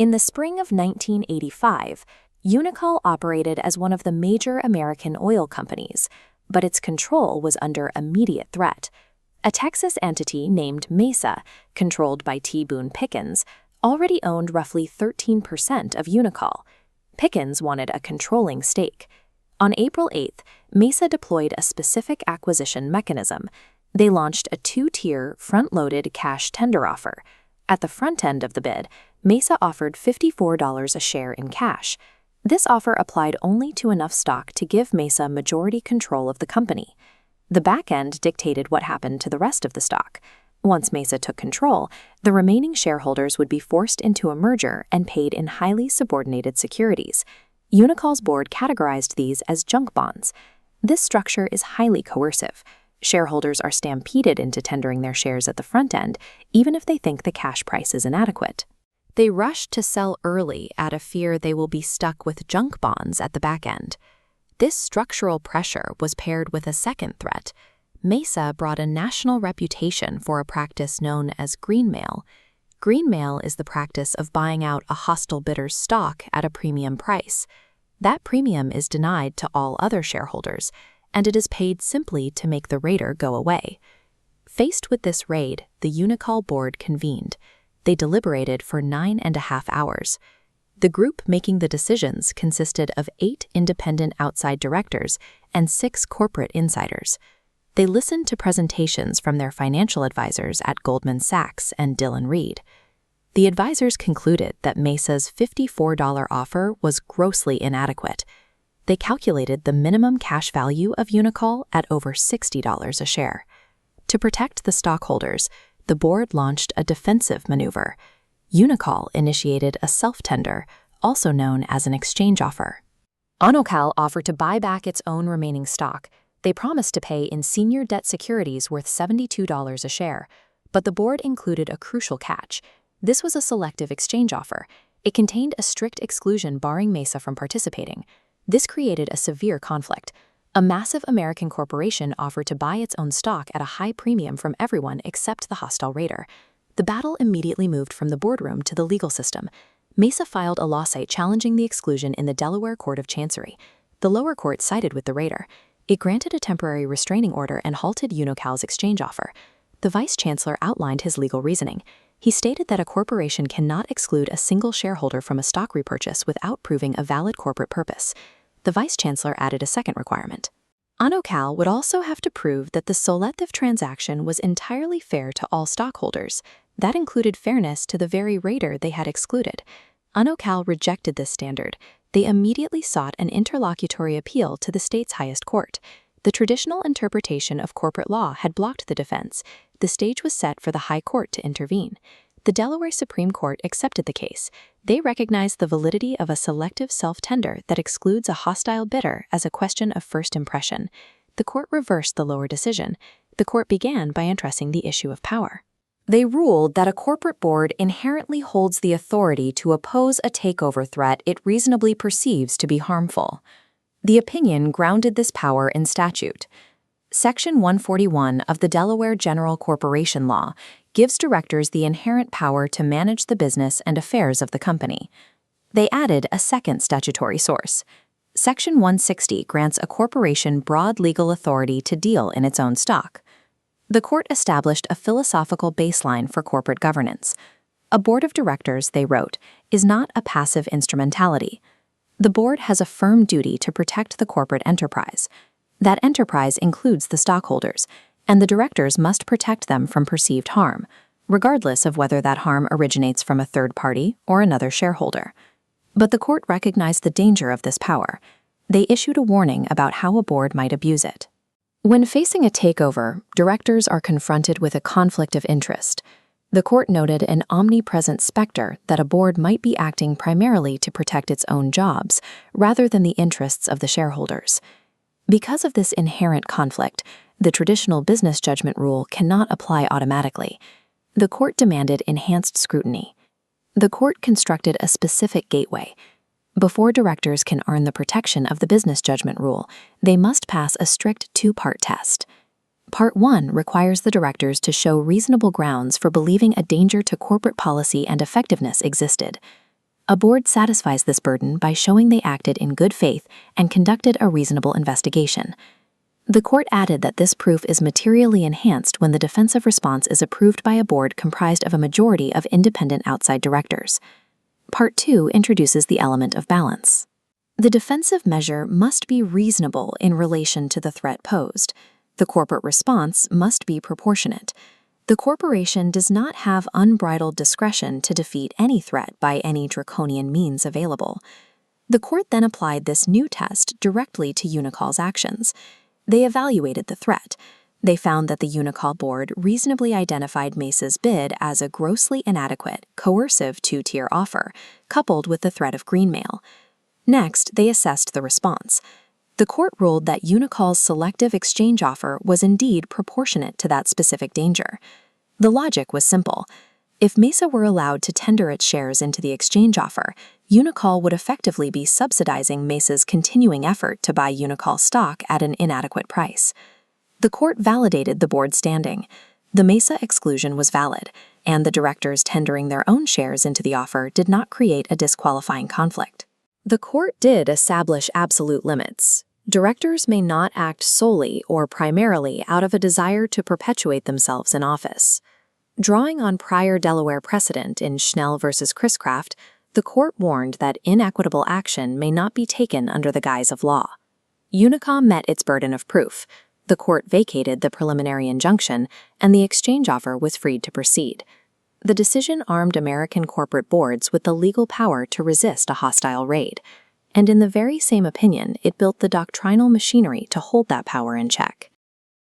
In the spring of 1985, Unocal operated as one of the major American oil companies, but its control was under immediate threat. A Texas entity named Mesa, controlled by Boone Pickens, already owned roughly 13% of Unocal. Pickens wanted a controlling stake. On April 8th, Mesa deployed a specific acquisition mechanism. They launched a two-tier, front-loaded cash tender offer. At the front end of the bid, Mesa offered $54 a share in cash. This offer applied only to enough stock to give Mesa majority control of the company. The back end dictated what happened to the rest of the stock. Once Mesa took control, the remaining shareholders would be forced into a merger and paid in highly subordinated securities. Unocal's board categorized these as junk bonds. This structure is highly coercive. Shareholders are stampeded into tendering their shares at the front end, even if they think the cash price is inadequate. They rush to sell early out of fear they will be stuck with junk bonds at the back end. This structural pressure was paired with a second threat. Mesa brought a national reputation for a practice known as greenmail. Greenmail is the practice of buying out a hostile bidder's stock at a premium price. That premium is denied to all other shareholders, and it is paid simply to make the raider go away. Faced with this raid, the Unocal board convened. They deliberated for 9.5 hours. The group making the decisions consisted of 8 independent outside directors and 6 corporate insiders. They listened to presentations from their financial advisors at Goldman Sachs and Dillon Read. The advisors concluded that Mesa's $54 offer was grossly inadequate. They calculated the minimum cash value of Unocal at over $60 a share. To protect the stockholders, the board launched a defensive maneuver. Unocal initiated a self-tender, also known as an exchange offer. Unocal offered to buy back its own remaining stock. They promised to pay in senior debt securities worth $72 a share, but the board included a crucial catch. This was a selective exchange offer. It contained a strict exclusion barring Mesa from participating. This created a severe conflict. A massive American corporation offered to buy its own stock at a high premium from everyone except the hostile raider. The battle immediately moved from the boardroom to the legal system. Mesa filed a lawsuit challenging the exclusion in the Delaware Court of Chancery. The lower court sided with the raider. It granted a temporary restraining order and halted Unocal's exchange offer. The vice chancellor outlined his legal reasoning. He stated that a corporation cannot exclude a single shareholder from a stock repurchase without proving a valid corporate purpose. The vice chancellor added a second requirement. Unocal would also have to prove that the selective transaction was entirely fair to all stockholders. That included fairness to the very raider they had excluded. Unocal rejected this standard. They immediately sought an interlocutory appeal to the state's highest court. The traditional interpretation of corporate law had blocked the defense. The stage was set for the High Court to intervene. The Delaware Supreme Court accepted the case. They recognized the validity of a selective self-tender that excludes a hostile bidder as a question of first impression. The court reversed the lower decision. The court began by addressing the issue of power. They ruled that a corporate board inherently holds the authority to oppose a takeover threat it reasonably perceives to be harmful. The opinion grounded this power in statute. Section 141 of the Delaware General Corporation Law gives directors the inherent power to manage the business and affairs of the company. They added a second statutory source. Section 160 grants a corporation broad legal authority to deal in its own stock. The court established a philosophical baseline for corporate governance. A board of directors, they wrote, is not a passive instrumentality. The board has a firm duty to protect the corporate enterprise. That enterprise includes the stockholders, and the directors must protect them from perceived harm, regardless of whether that harm originates from a third party or another shareholder. But the court recognized the danger of this power. They issued a warning about how a board might abuse it. When facing a takeover, directors are confronted with a conflict of interest. The court noted an omnipresent specter that a board might be acting primarily to protect its own jobs, rather than the interests of the shareholders. Because of this inherent conflict, the traditional business judgment rule cannot apply automatically. The court demanded enhanced scrutiny. The court constructed a specific gateway. Before directors can earn the protection of the business judgment rule, they must pass a strict two-part test. Part 1 requires the directors to show reasonable grounds for believing a danger to corporate policy and effectiveness existed. A board satisfies this burden by showing they acted in good faith and conducted a reasonable investigation. The court added that this proof is materially enhanced when the defensive response is approved by a board comprised of a majority of independent outside directors. Part 2 introduces the element of balance. The defensive measure must be reasonable in relation to the threat posed. The corporate response must be proportionate. The corporation does not have unbridled discretion to defeat any threat by any draconian means available. The court then applied this new test directly to Unocal's actions. They evaluated the threat. They found that the Unocal board reasonably identified Mesa's bid as a grossly inadequate, coercive two-tier offer, coupled with the threat of greenmail. Next, they assessed the response. The court ruled that Unocal's selective exchange offer was indeed proportionate to that specific danger. The logic was simple. If Mesa were allowed to tender its shares into the exchange offer, Unocal would effectively be subsidizing Mesa's continuing effort to buy Unocal stock at an inadequate price. The court validated the board's standing. The Mesa exclusion was valid, and the directors tendering their own shares into the offer did not create a disqualifying conflict. The court did establish absolute limits. Directors may not act solely or primarily out of a desire to perpetuate themselves in office. Drawing on prior Delaware precedent in Schnell v. Chriscraft, the court warned that inequitable action may not be taken under the guise of law. Unocal met its burden of proof. The court vacated the preliminary injunction, and the exchange offer was freed to proceed. The decision armed American corporate boards with the legal power to resist a hostile raid, and in the very same opinion, it built the doctrinal machinery to hold that power in check.